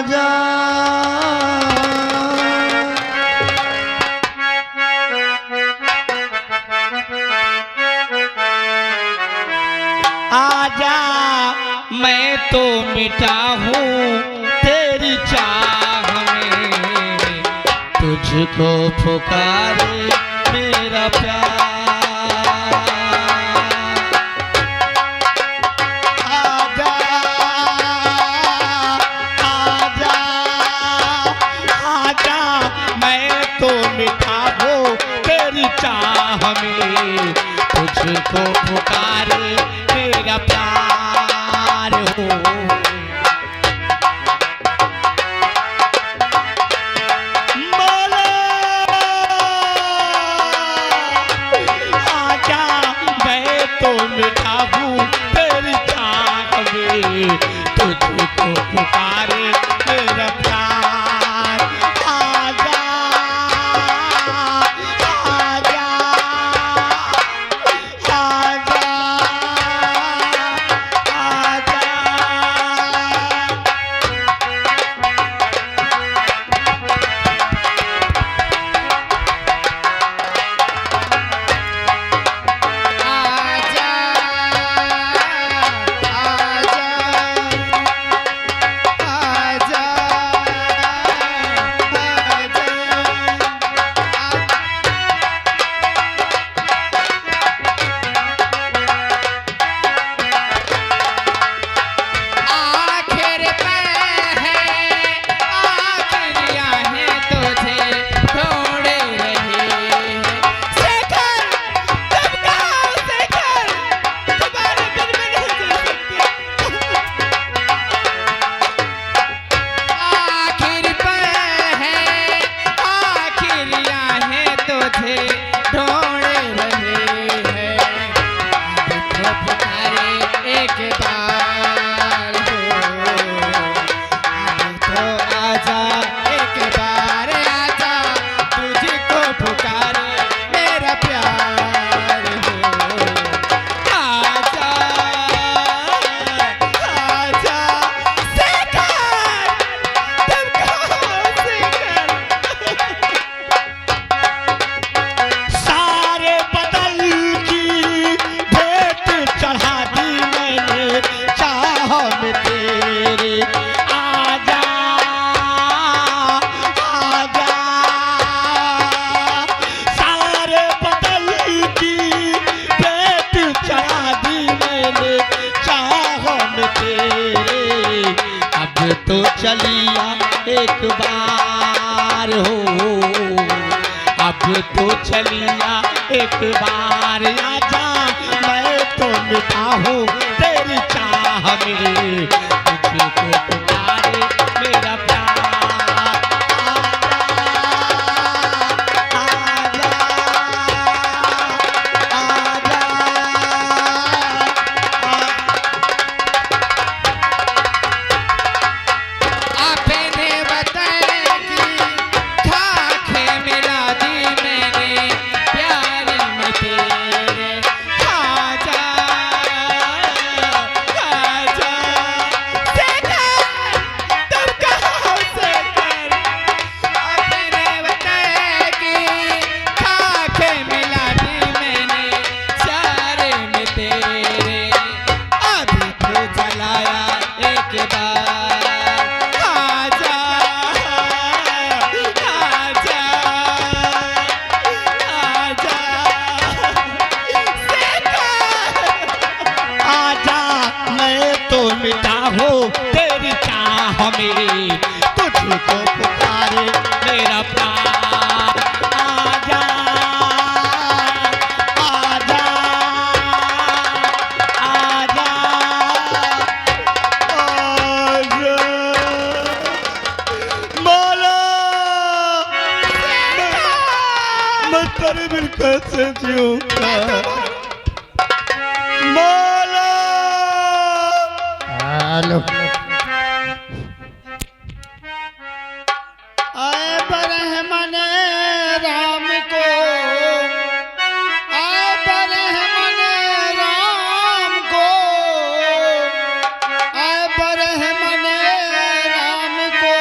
आजा आजा मैं तो मिटा हूँ तेरी चाह में, तुझको पुकारे मेरा प्यार। आजा आजा आजा मैं तो मिटा हूँ तेरी चाह में, तुझको पुकारे मेरा प्यार हो। आजा मैं तो मिटा हूँ तेरी चाह में, तुझको पुकारे मेरा प्यार। आजा आजा आजा तो चलिया एक बार हो, अब तो चलिया एक बार। आजा मैं तो मिटा हूँ तेरी चाह में, तुझको पुकारे मेरा प्यार। तेरी चाह में, तुझको पुकारे मेरा प्यार। आजा आजा आजा आजा मौला, मैं तेरे बिन कैसे जीऊंगा मौला। हेलो आए बरहमन राम को, आए बरहमन राम को, आए बरहमन राम को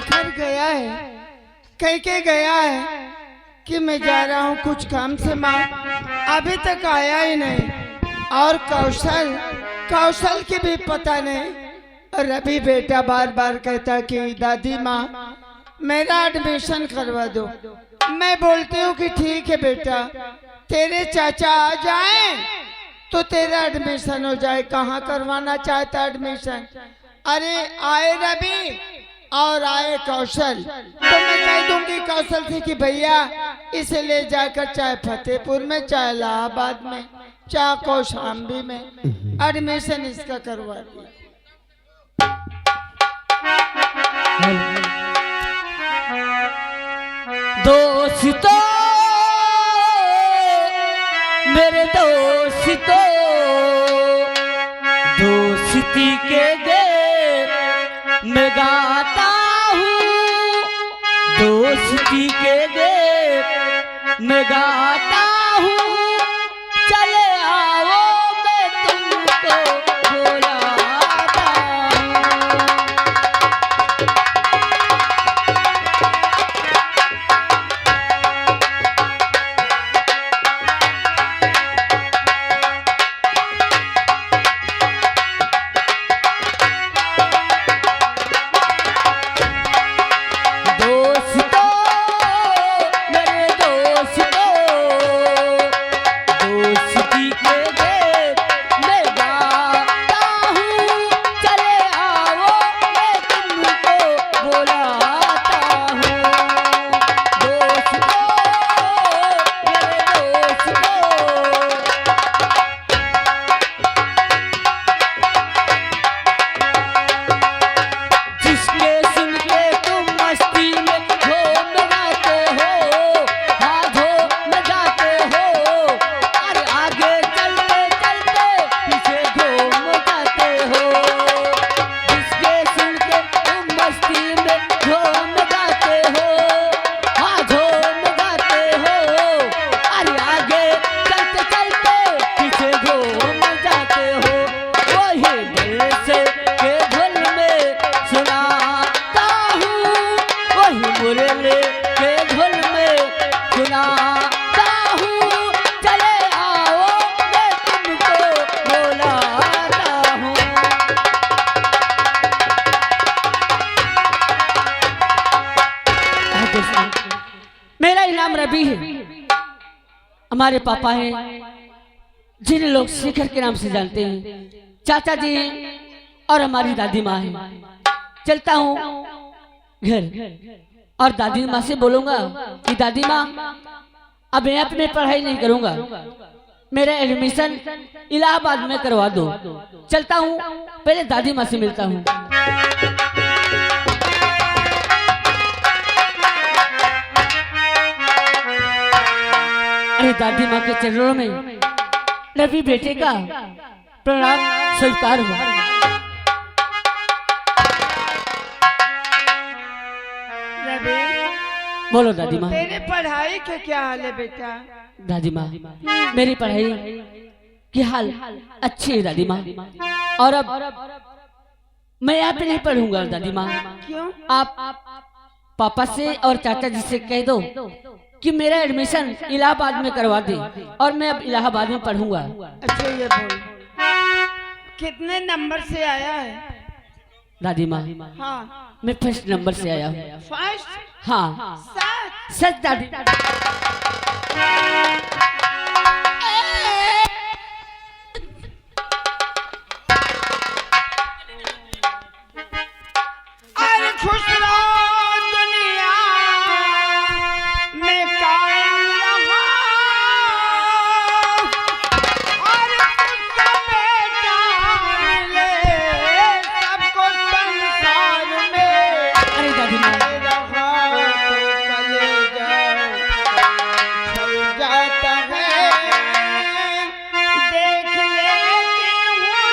घर गया है, कह के गया है कि मैं जा रहा हूँ कुछ काम से माँ, अभी तक आया ही नहीं। और कौशल कौशल की भी पता नहीं। रवि बेटा बार बार कहता कि दादी माँ मेरा एडमिशन करवा दो। मैं बोलती हूँ कि ठीक है बेटा, तेरे चाचा आ जाएं तो तेरा एडमिशन हो जाए। कहाँ करवाना चाहता एडमिशन? अरे आए रवि और आए कौशल तो मैं कह दूंगी कौशल से कि भैया इसे ले जाकर चाहे फतेहपुर में, चाहे इलाहाबाद में, चाहे कौशाम्बी में एडमिशन इसका करवा दिया। दोस्तों मेरे दोस्तों, दोस्ती के गीत मैं गाता हूँ, दोस्ती के गीत मैं गाता हूँ। चले आओ मैं तुमको बुलाता हूँ। मेरा इनाम रवि है। हमारे पापा हैं जिन्हें लोग शिखर के नाम से जानते हैं, चाचा जी और हमारी दादी माँ है। चलता हूँ घर और दादी माँ से बोलूंगा कि दादी माँ अब मैं अपने पढ़ाई नहीं करूंगा, मेरा एडमिशन इलाहाबाद में करवा दो। चलता हूँ, पहले दादी माँ से मिलता हूँ। अरे दादी माँ के चरणों में रवि बेटे का प्रणाम स्वीकार हुआ। रवि बोलो दादी माँ। तेरे पढ़ाई का क्या हाल है बेटा? दादी माँ मेरी पढ़ाई की हाल अच्छी है दादी माँ, और अब मैं यहाँ पे नहीं पढ़ूंगा दादी माँ। क्यों? आप पापा से और चाचा जी से कह दो कि मेरा एडमिशन इलाहाबाद में करवा दे और मैं अब इलाहाबाद में पढ़ूंगा। अच्छा ये बोल, कितने नंबर से आया है? दादी माँ हाँ मैं फर्स्ट नंबर से आया हूँ। फर्स्ट? हाँ सच? सच दादी। अरे खुश रहो दुनिया में कायम रहो, और उसका बेटा मिले सबको संसार में। अरे दादी माँ रहा तो कलेजा छल जाता है, देख लेती हूँ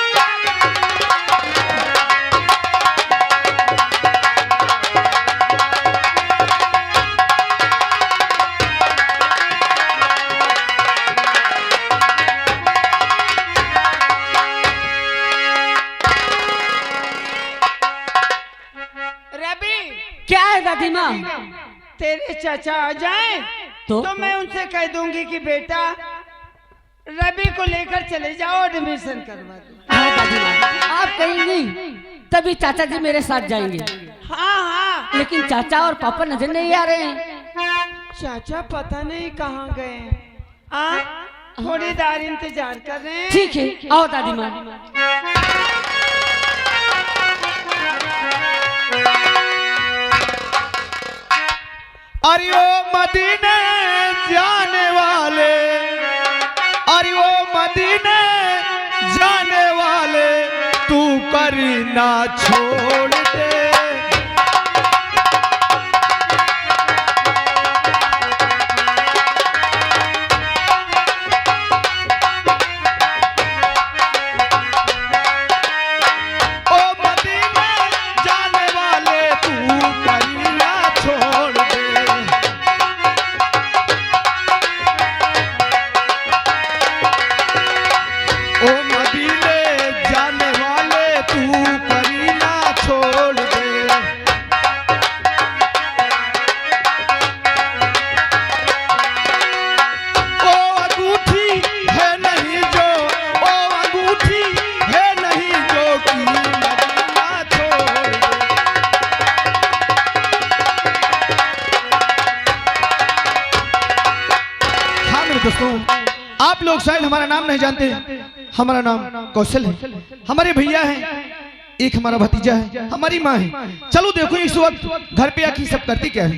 दादी माँ। तेरे चाचा आ जाएं तो मैं उनसे कह दूंगी कि बेटा रवि को लेकर चले जाओ, एडमिशन करवा दो। हाँ दादी माँ, आप कहेंगी तभी चाचा जी मेरे साथ जाएंगे। हाँ हाँ, लेकिन चाचा और पापा नजर नहीं आ रहे हैं। चाचा पता नहीं कहाँ गए। थोड़ी देर इंतजार कर रहे हैं। ठीक है, आओ दादी माँ। अरे ओ मदीने जाने वाले, अरे ओ मदीने जाने वाले, तू करी ना छोड़ दे। दोस्तों, आप लोग शायद हमारा नाम नहीं जानते। हमारा नाम कौशल है। हमारे भैया हैं, एक हमारा भतीजा है, हमारी माँ है। चलो देखो इस वक्त घर पे आके सब करती क्या है।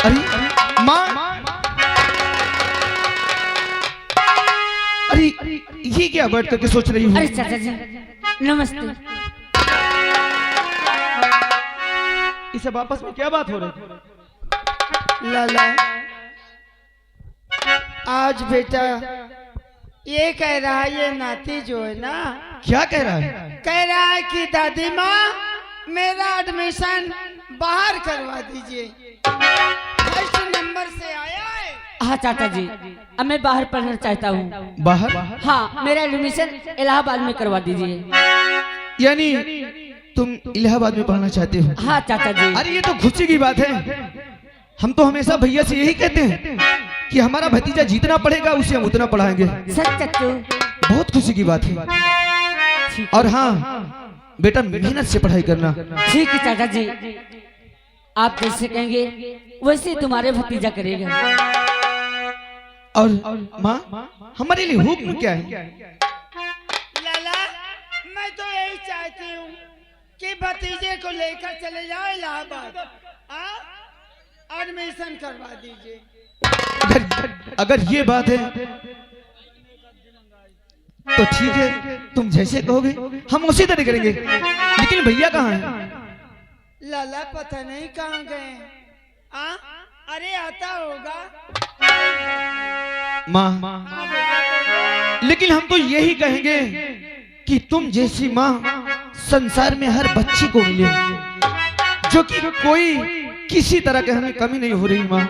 अरे माँ, अरे ये क्या बैठ करके सोच रही हूँ? अरे चाचा जी नमस्ते। ये सब आपस में क्या बात हो रही है? लाला, आज बेटा ये कह रहा है, ये नाती जो है ना, क्या कह रहा है? कह रहा है कि दादी माँ मेरा एडमिशन बाहर करवा दीजिए, फर्स्ट नंबर से आया है। हाँ चाचा जी, अब मैं बाहर पढ़ना चाहता हूँ। बाहर? हाँ, मेरा एडमिशन इलाहाबाद में करवा दीजिए। यानी तुम इलाहाबाद में पढ़ना चाहते हो? हाँ चाचा जी। अरे ये तो खुशी की बात है। हम तो हमेशा भैया से यही कहते हैं कि हमारा भतीजा जितना पढ़ेगा उसे हम उतना पढ़ाएंगे। सच चाचू, बहुत खुशी की बात है। और हाँ बेटा, मेहनत से पढ़ाई करना। ठीक है चाचा जी, आप जैसे कहेंगे वैसे तुम्हारे भतीजा करेगा। और माँ, हमारे लिए हुक्म क्या है? लाला, मैं तो यही चाहती हूँ कि भतीजे को लेकर चले जाओ इलाहाबाद, एडमिशन करवा दीजिए। अगर ये बात है तो ठीक है, तुम जैसे कहोगे हम उसी तरह करेंगे। लेकिन भैया कहाँ हैं? लाला पता नहीं कहाँ गए। अरे आता होगा। माँ, लेकिन हम तो यही कहेंगे कि तुम जैसी माँ संसार में हर बच्ची को मिले, जो कि कोई किसी तरह के हमें कमी नहीं हो रही। माँ,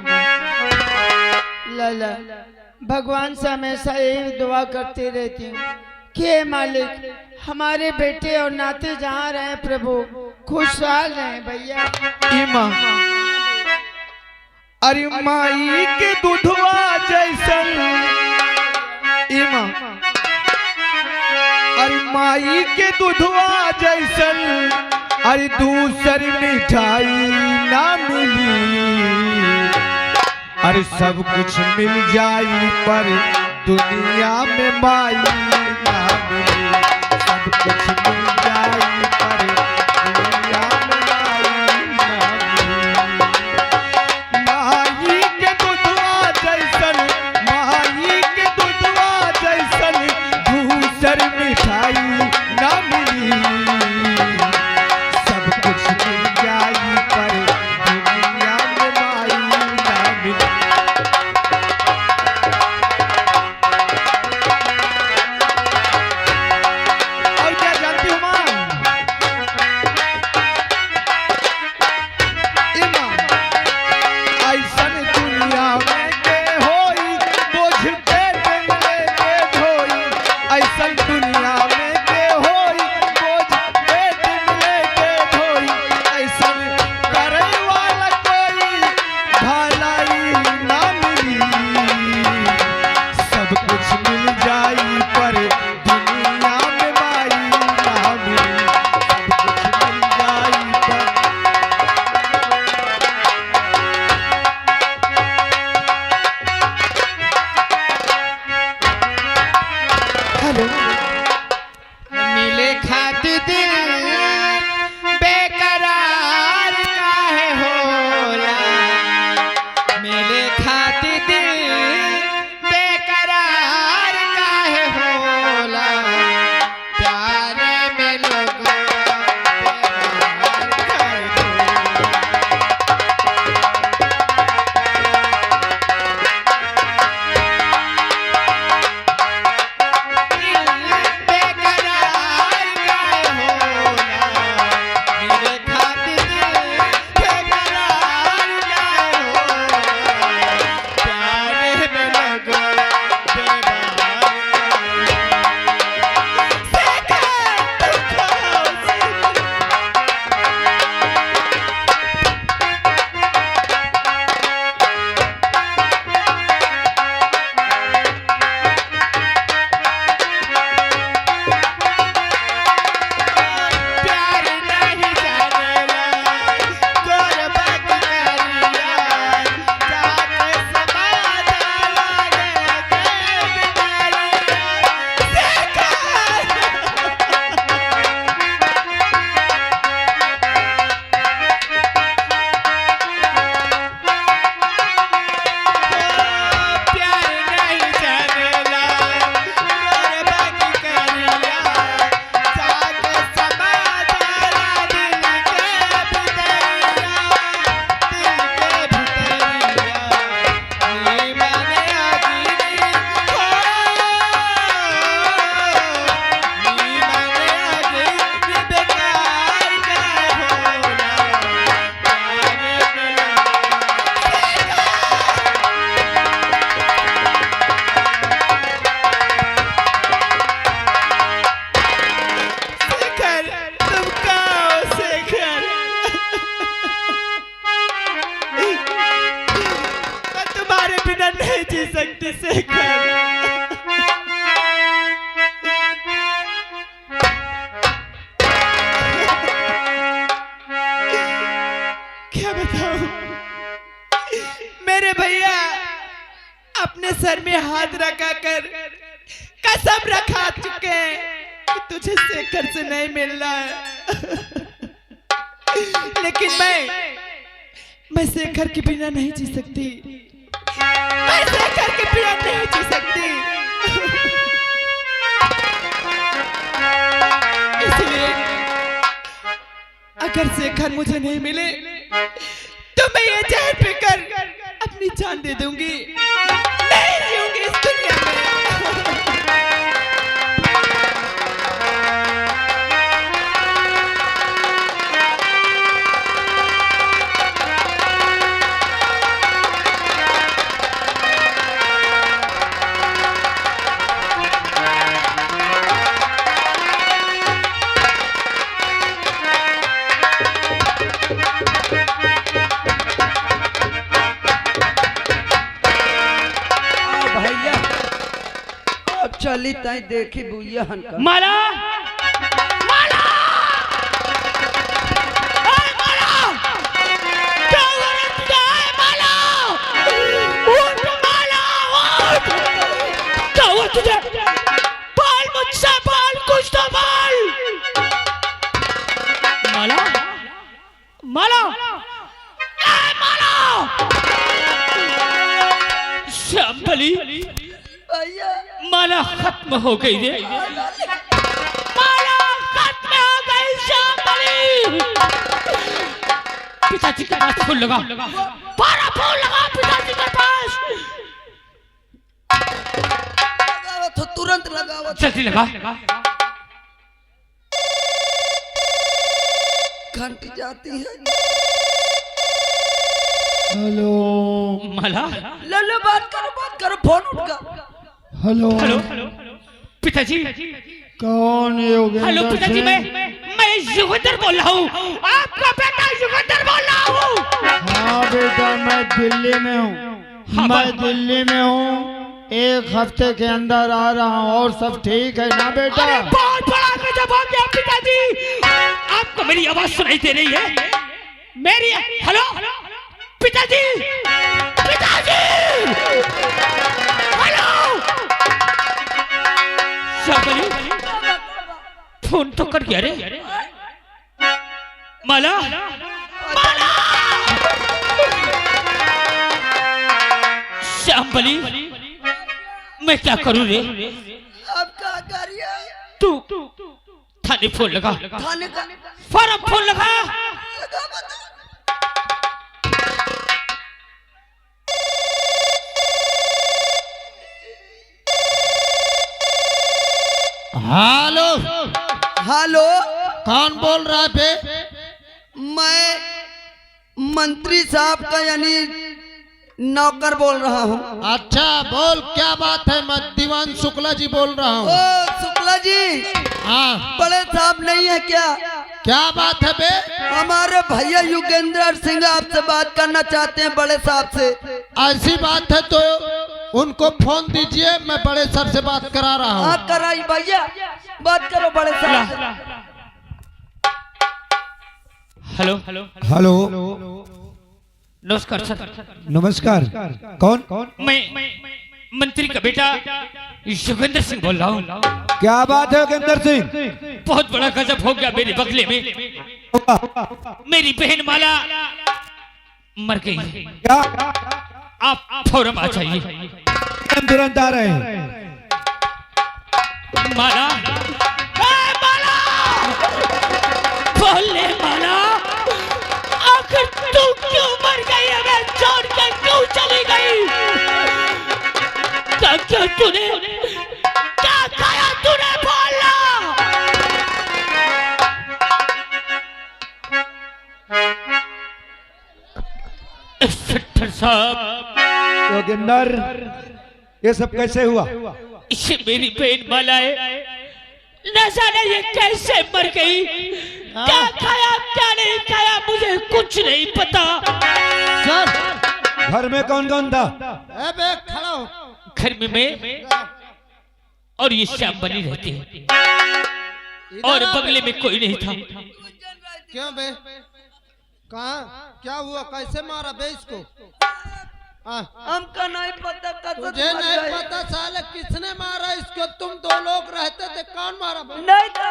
लाला भगवान से हमेशा यही दुआ करती रहती हूँ कि हे मालिक, हमारे बेटे और नाते जहाँ रहे प्रभु खुशहाल रहे। भैया माँ, अरे माई के दूधवा जैसन, माँ, अरे माई के दूधवा जैसन, अरे दूसरी मिठाई ना मिली। अरे सब कुछ मिल जाई पर दुनिया में माई ना मिली। सब कुछ मिल जाई पर दुनिया में माई ना मिली। माई के दूधवा जैसन, माई के दूधवा जैसन, दूसरी मिठाई ना मिली। सब कुछ मिल जाई पर दुनिया में माई ना मिली। और क्या जानती हो माँ? ऐसन दुनिया में के होई, बोझ पे लेके ढोई। ऐसन दुनिया में के होई, बोझ पे करती शेखर। क्या बताऊं, मेरे भैया अपने सर में हाथ रखा कर कसम रखा चुके हैं कि तुझे शेखर से नहीं मिलना है। लेकिन मैं शेखर के बिना नहीं जी सकती, मैं शेखर के बिना नहीं जी सकती। इसलिए अगर शेखर मुझे नहीं मिले तो मैं ये जहर पीकर अपनी जान दे दूंगी, नहीं जीऊंगी इस दुनिया में। चली ताई देखी बुइया हनका माला माला अरे माला क्या हो रहा है माला उठ माला उठ क्या हुआ तुझे बोल मुझसे बोल कुछ तो बोल माला माला ए माला शांभली माला खत्म हो गई रे, माला खत्म हो गई शांभली। पिताजी के पास फूल लगा, बारा फूल लगा पिताजी के पास, तो तुरंत लगाओ, जल्दी लगा। घंटी जाती है। हेलो माला लो बात करो फोन उठा। हेलो हेलो पिताजी, कौन है योगेंद्र हेलो पिताजी, मैं युगंधर बोल रहा हूँ, आपका बेटा युगंधर बोल रहा हूँ। हाँ बेटा, मैं दिल्ली में हूँ, हाँ, मैं दिल्ली में हूँ, 1 हफ्ते के अंदर आ रहा हूँ। और सब ठीक है ना बेटा? अरे बहुत बड़ा गजब हो गया पिताजी, आपको मेरी आवाज सुनाई दे रही है? मेरी हेलो पिताजी, पिताजी हेलो शांभली, फोन तो कर गया रे। माला माला शांभली, मैं क्या करूं रे? अब क्या करिए? तू थाने फोन लगा, थाने का फॉर्म फोन लगा। हेलो हेलो, कौन बोल रहा है बे? मैं मंत्री साहब का यानी नौकर बोल रहा हूँ। अच्छा बोल, क्या बात है? मैं दीवान शुक्ला जी बोल रहा हूँ। ओ शुक्ला जी, हाँ, बड़े साहब नहीं है क्या? क्या बात है बे? हमारे भैया युगेंद्र सिंह आपसे बात करना चाहते हैं, बड़े साहब से। ऐसी बात है तो उनको फोन दीजिए, मैं बड़े सर से बात करा रहा हूँ। हाँ कराई भैया, बात करो बड़े साहब से। हेलो हेलो नमस्कार सर। नमस्कार, कौन? मैं मंत्री का बेटा युगेंद्र सिंह बोल रहा हूँ। क्या बात है योगेंद्र सिंह? बहुत बड़ा गजब हो गया मेरे बगले में, मेरी बहन माला मर गई है। क्या? आप फौरन आ जाइए। हम तुरंत आ रहे हैं। माला माला बोले माला, आखिर तू क्यों मर गई? हमें छोड़ के क्यों चली गई? क्या तूने क्या खाया तूने? बोलना। इंस्पेक्टर साहब, योगेंद्र, ये सब कैसे हुआ? इसे मेरी बहन माला है, न जाने ये कैसे मर गई, क्या खाया क्या नहीं खाया मुझे कुछ नहीं पता। घर में कौन कौन था? ए बे खड़ा हो। घर में मैं और ये श्याम बनी रहती है और बगले में कोई नहीं था। क्यों बे? कहाँ क्या हुआ? कैसे मारा बे इसको? हमका नहीं पता कसम तुझे नहीं पता साले किसने मारा इसको? तुम दो लोग रहते थे, कौन मारा बे? नहीं था।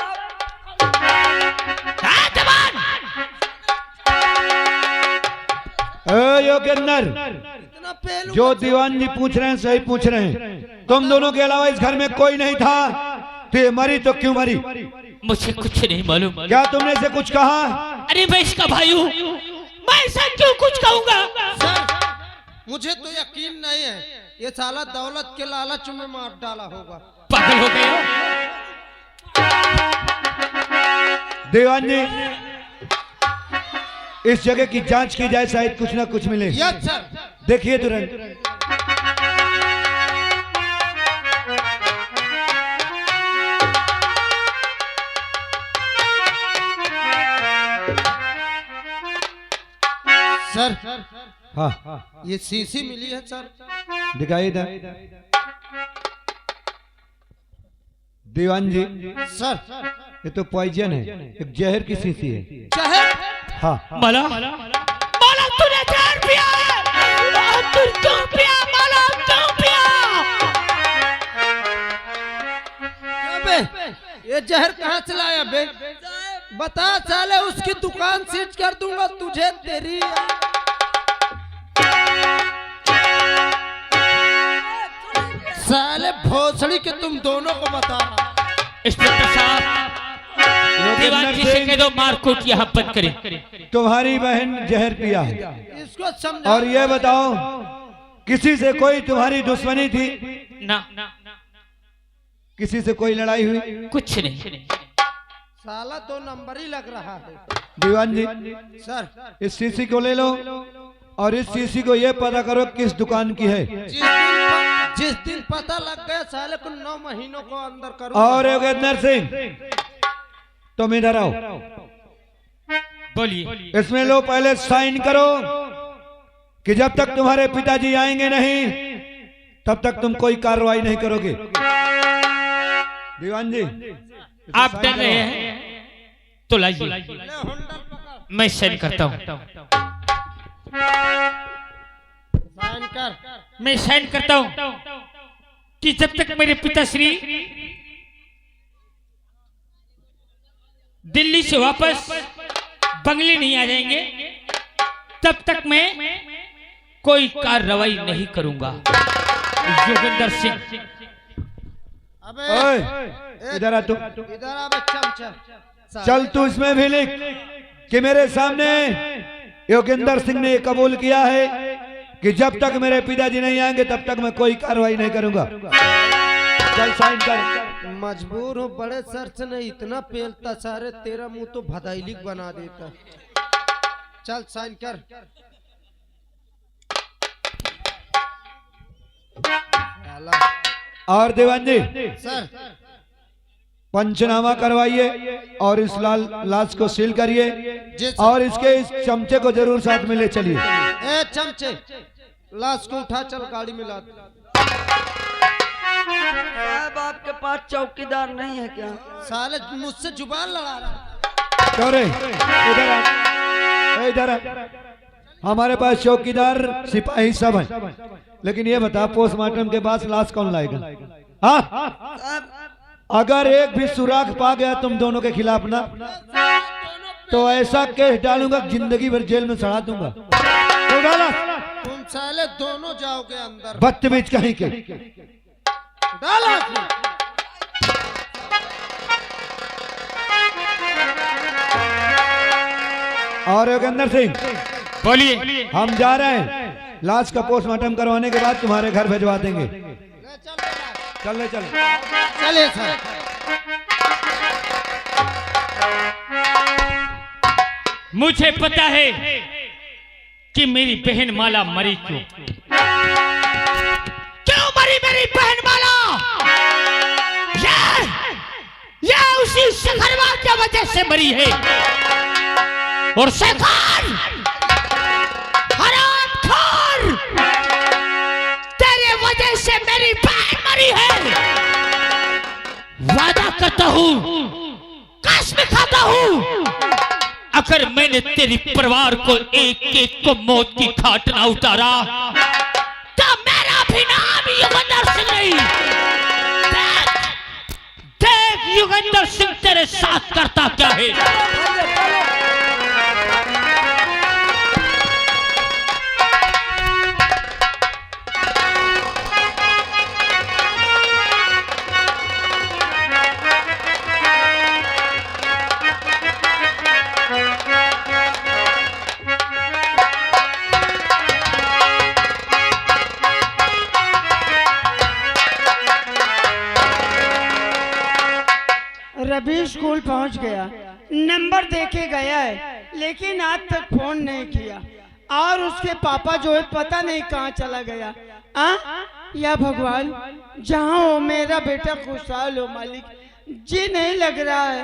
योगेंद्र, इतना पेलू जो दीवान जी पूछ रहे हैं सही पूछ रहे हैं। तुम दोनों के अलावा इस घर में कोई नहीं था, तो ये मरी तो क्यों मरी? मुझे कुछ नहीं मालूम। क्या तुमने इसे कुछ कहा? अरे मैं इसका भाई हूँ, मैं ऐसा क्यों कुछ कहूँगा? सर, मुझे तो यकीन नहीं है ये साला दौलत के लालच में मार डाला होगा। पागल हो गया। दीवान जी, इस जगह की जांच की जाए, शायद कुछ ना कुछ मिले। Yes sir. देखिए तुरंत। सर हाँ, ये सीसी मिली है सर। दिखाइए इधर। दीवान जी, सर ये तो पॉइजन है, एक जहर की शीशी है। जहर? हाँ, माला माला तूने जहर पिया है? तू क्यों पिया? माला क्यों पिया? बे, ये जहर कहाँ से लाया बे? बता साले, उसकी दुकान सीज कर दूंगा तुझे। तेरी साले भोसड़ी के तुम दोनों को बता। इंस्पेक्टर साहब, दीवान जी से कह दो मारकूट यहाँ बंद करें। तुम्हारी बहन जहर पिया है। इसको समझा। और ये बताओ, किसी से कोई तुम्हारी दुश्मनी थी? ना, किसी से कोई लड़ाई हुई? कुछ नहीं। साला तो नंबर ही लग रहा है। दीवान जी, सर इस शीशी को ले लो और इस शीशी को ये पता करो किस दुकान की है। जिस दिन पता लग गया साले को 9 महीनों को अंदर करो। और योगेंद्र सिंह, तुम इधर आओ। बोलिए। इसमें लो, पहले साइन करो कि जब तक तुम्हारे पिताजी आएंगे नहीं तब तक तुम कोई कार्रवाई नहीं करोगे। दीवान जी, आप डर रहे हैं तो लाइए, मैं साइन करता हूँ। साइन कर। मैं साइन करता हूँ कि जब तक मेरे पिताश्री दिल्ली से वापस बंगले नहीं आ जाएंगे तब तक मैं कोई कार्रवाई नहीं करूंगा। योगेंद्र सिंह। अबे इधर आ तू। इधर आ बे चमचा। चल तू इसमें भी लिख कि मेरे सामने योगेंद्र सिंह ने कबूल किया है कि जब तक मेरे पिताजी नहीं आएंगे तब तक मैं कोई कार्रवाई नहीं करूंगा। चल साइन कर। मजबूर हूँ, बड़े सर से नहीं इतना पेलता सारे, तेरा मुंह तो भदाइली बना देता। चल साइन कर। और दीवान जी, सर पंचनामा करवाइए और इस लाश को सील करिए और इसके इस चमचे को जरूर साथ में ले चलिए। ए चमचे, लाश को उठा, चल गाड़ी में ला। साहब, आपके पास चौकीदार नहीं है क्या? साले मुझसे जुबान लड़ा रहा। क्यों रे? इधर आ, इधर आ। हमारे पास चौकीदार सिपाही सब हैं, लेकिन ये बता पोस्टमार्टम के बाद लाश कौन लाएगा? हाँ, अगर एक भी सुराग पा गया तुम दोनों के खिलाफ ना, तो ऐसा केस डालूंगा जिंदगी भर जेल में सड़ा दूंगा। तो डाला, तुम साले दोनों जाओगे अंदर। बदतमीज कहीं के। डाला। और योगेंद्र सिंह, बोलिए। हम जा रहे हैं, लाश का पोस्टमार्टम करवाने के बाद तुम्हारे घर भिजवा देंगे। चल ले, चल चले सर। मुझे पता है कि मेरी बहन माला मरी क्यों मरी मेरी बहन माला। ये उसी शेखरवा की वजह से मरी है। और शेखर हरामखोर, तेरे वजह से मेरी नहीं है। वादा करता हूँ, कसम खाता हूँ, अगर मैंने तेरी परिवार को एक एक को मौत की घाट ना उतारा तो मेरा भी नाम युगेंद्र सिंह नहीं। देख युगेंद्र सिंह तेरे साथ करता क्या है। रवि स्कूल पहुंच गया, नंबर देके गया है, लेकिन आज तक फोन नहीं किया। और उसके पापा जो है पता नहीं कहाँ चला गया। या भगवान, जहाँ हो मेरा बेटा खुशहाल हो मालिक। जी नहीं लग रहा है।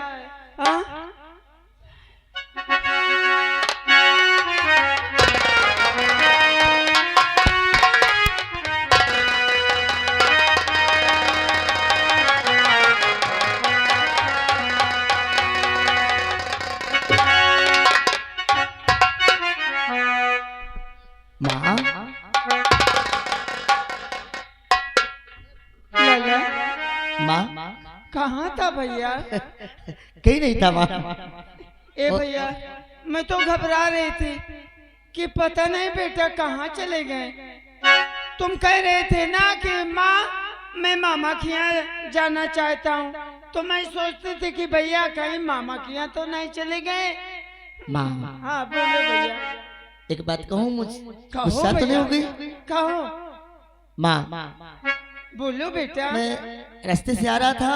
माँ, माँ कहाँ था भैया? कहीं नहीं था माँ। ए भैया, मैं तो घबरा रही थी कि पता नहीं बेटा कहाँ चले गए। तुम कह रहे थे ना कि माँ मैं मामा के यहाँ जाना चाहता हूँ, तो मैं सोचती थी कि भैया कहीं मामा के यहाँ तो नहीं चले गए। माँ, हाँ बोलो भैया। एक बात कहूँ, मुझ कहो गुस्सा तो नहीं भैया, हो गई? कहो। माँ, बोलो बेटा। मैं रास्ते से आ रहा था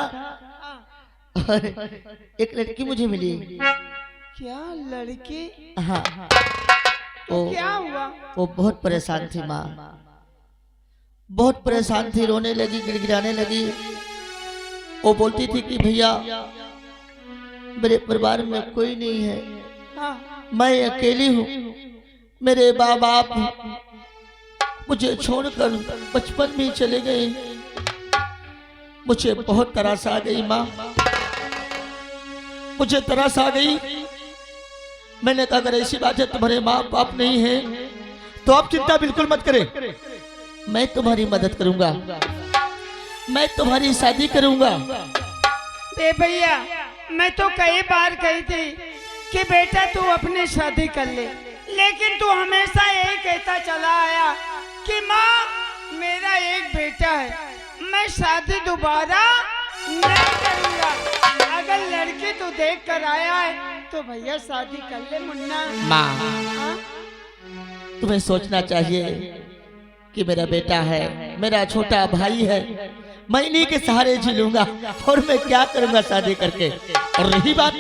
और एक लड़की मुझे मिली। क्या लड़की? हाँ, तो क्या हुआ? वो बहुत परेशान थी माँ, बहुत परेशान थी, रोने लगी, गिड़गिड़ाने लगी। वो बोलती थी कि भैया मेरे परिवार में कोई नहीं है, हाँ। मैं अकेली हूँ, मेरे माँ बाप मुझे छोड़कर बचपन में चले गए। मुझे बहुत तरस आ गई माँ, मुझे तरस आ गई। मैंने कहा अगर ऐसी बात है तुम्हारे माँ बाप नहीं है तो आप चिंता बिल्कुल मत करें, मैं तुम्हारी मदद करूंगा, मैं तुम्हारी शादी करूंगा। ए भैया, मैं तो कई बार कही थी कि बेटा तू अपने शादी कर ले, लेकिन तू हमेशा यही कहता चला आया कि माँ मेरा एक बेटा है, मैं शादी दोबारा नहीं करूंगा। अगर लड़की तू देख कर आया है तो भैया शादी कर ले मुन्ना। माँ, हाँ? तुम्हें सोचना चाहिए कि मेरा बेटा है, मेरा छोटा भाई है, मैं इन्हीं के सहारे जी लूंगा और मैं क्या करूंगा शादी करके। और रही बात,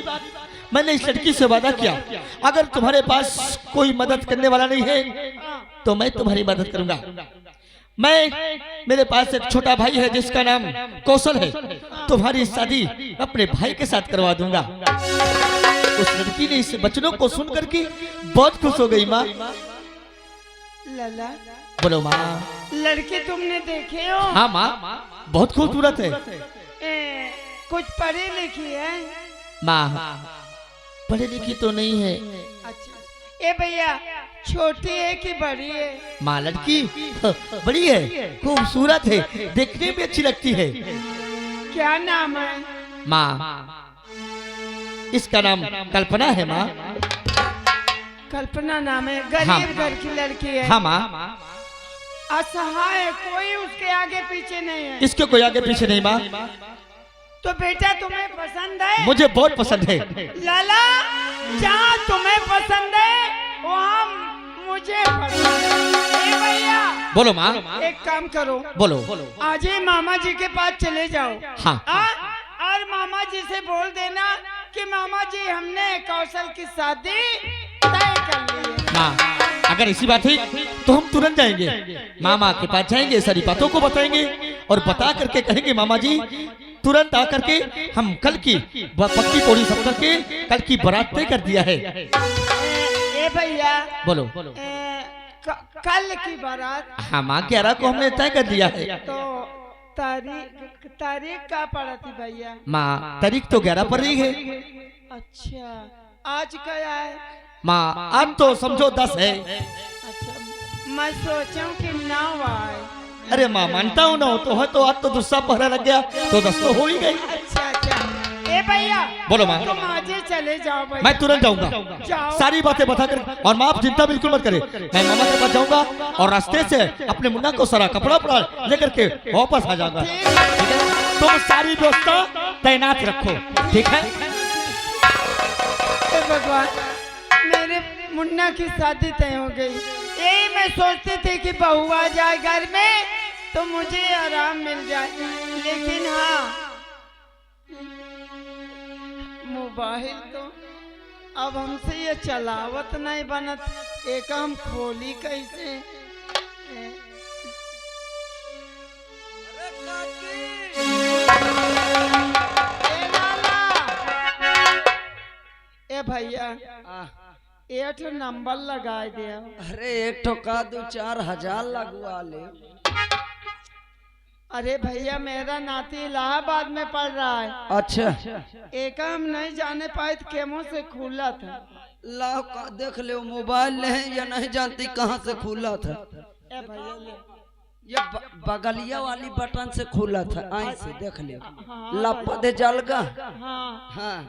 मैंने इस लड़की से वादा किया अगर तुम्हारे पास कोई मदद करने वाला नहीं है तो मैं तुम्हारी मदद करूंगा। मैं, मेरे पास एक छोटा भाई है जिसका नाम कौशल है, तुम्हारी शादी अपने भाई के साथ करवा दूंगा। उस लड़की ने इस वचनों को सुन करके बहुत खुश हो गई माँ। लला, बोलो माँ। लड़की तुमने देखे हो? हाँ माँ, बहुत खूबसूरत है। कुछ पढ़ी लिखी है? माँ, पढ़ी लिखी तो नहीं है। अच्छा। ए भैया, छोटी है कि बड़ी है? माँ, लड़की बड़ी है, खूबसूरत है, देखने में अच्छी लगती है। क्या नाम है? माँ, इसका नाम कल्पना है माँ। कल्पना नाम है? गरीब घर की लड़की है? हाँ माँ। असहाय, कोई उसके आगे पीछे नहीं है? इसके कोई आगे पीछे नहीं माँ। तो बेटा तुम्हें पसंद है? मुझे बहुत पसंद है। लाला, जहाँ तुम्हें पसंद है वहाँ मुझे पसंद है। ए भैया, बोलो माँ। एक काम करो, बोलो। आज ही मामा जी के पास चले जाओ। हाँ। और मामा जी से बोल देना कि मामा जी हमने कौशल की शादी तय कर ली है। माँ, अगर ऐसी बात है तो हम तुरंत जाएंगे, मामा के पास जाएंगे, सारी बातों को बताएंगे और बता करके कहेंगे मामा जी तुरंत आकर के हम कल की पक्की पौड़ी सब करके कल की बारात तय कर दिया है। ए भैया, बोलो। कल की बारात? हाँ माँ, 11 को हमने तय कर दिया है। तो तारीख का पड़ा थी भैया? माँ तारीख तो 11 पर ही है। अच्छा, आज क्या है? माँ आज तो समझो 10 है। अच्छा, मैं सोचा कि 9 आए। अरे माँ मानता हूँ ना, हो तो है तो आज तो दूसरा पहरा लग गया तो 10 तो हो ही गई। अच्छा अच्छा, ए भैया बोलो माँ। तुम आज ही चले जाओ भैया। मैं तुरंत जाऊंगा, जाओ। सारी बातें बता कर। और माँ आप चिंता बिल्कुल मत करें, मैं मामा के पास जाऊंगा और रास्ते से अपने मुन्ना को सारा कपड़ा उपड़ा लेकर के वापस आ जाऊंगा। ठीक है। तुम सारी व्यवस्था तैनात रखो, ठीक है? हे भगवान, मेरे मुन्ना की शादी तय हो गई। यही मैं सोचती थी कि बहू आ जाए घर में तो मुझे आराम मिल जाए, लेकिन हाँ मोबाइल तो अब हमसे ये चलावत नहीं बनत। एक हम खोली कैसे? ए लाला, ए भैया एक नंबर लगा दिया। अरे एक ठो का 2-4 हजार लगवा ले। अरे भैया मेरा नाती इलाहाबाद में पढ़ रहा है। अच्छा, एक हम नहीं जाने पाए तो केमो से खुला था। लाओ का देख ले मोबाइल ले या नहीं जानती कहाँ से खुला था। ए भैया ले। ये बगलिया वाली बटन से खुला था, आई से देख ले। हाँ, लपा दे जलगा। हाँ हाँ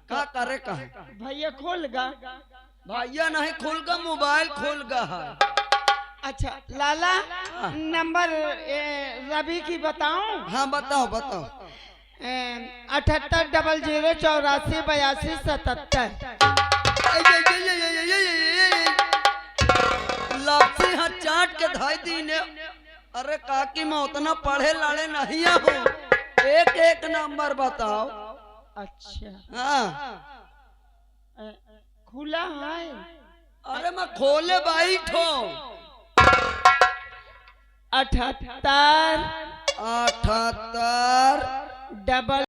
का करे कहा भैया खोल गा। भैया नहीं खुल गा, मोबाइल खुल गा है। अच्छा लाला, नंबर रवि की बताऊं? हाँ बताओ बताओ। 78 00 84 82 77। लापसी हाँ चाट के धाई दीने। अरे काकी मैं उतना पढ़े लड़े नहीं हूँ, एक एक नंबर बताओ। अच्छा हाँ खुला है? अरे मैं खोले बैठो। 78 78 डबल